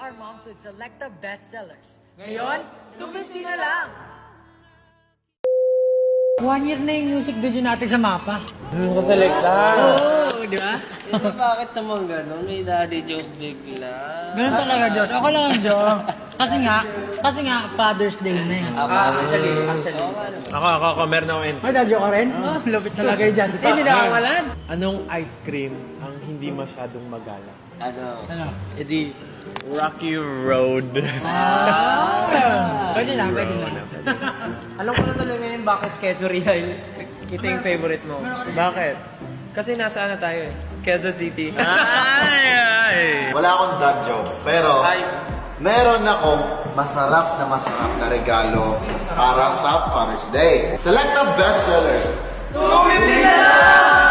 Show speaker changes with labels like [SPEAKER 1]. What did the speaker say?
[SPEAKER 1] our moms with Selecta bestsellers. Ngayon, 250 na lang! 1 year na yung music video natin sa mapa.
[SPEAKER 2] Sa Selecta.
[SPEAKER 1] Oo, di ba?
[SPEAKER 2] Bakit naman gano'n? May daddy joke bigla.
[SPEAKER 1] Ganun talaga, Diyos. Ako lang ang Diyos. Kasi nga, Father's Day na eh.
[SPEAKER 2] Actually.
[SPEAKER 3] Ako, meron ako
[SPEAKER 1] Ay, dadyo ka rin? Oh, lupit talaga yung Justin. Hindi nakawalan.
[SPEAKER 3] Anong ice cream ang hindi masyadong magalang?
[SPEAKER 1] Ano?
[SPEAKER 2] Edi,
[SPEAKER 3] Rocky Road.
[SPEAKER 1] Pwede na.
[SPEAKER 2] alam ko na tuloy ngayon bakit Quezon Real ito yung favorite mo.
[SPEAKER 3] Bakit?
[SPEAKER 2] Kasi nasa ano tayo eh. Quezon City.
[SPEAKER 4] Wala akong dad joke, pero meron akong masarap na regalo para sa Father's Day. Select the bestsellers.
[SPEAKER 1] 250 na lang!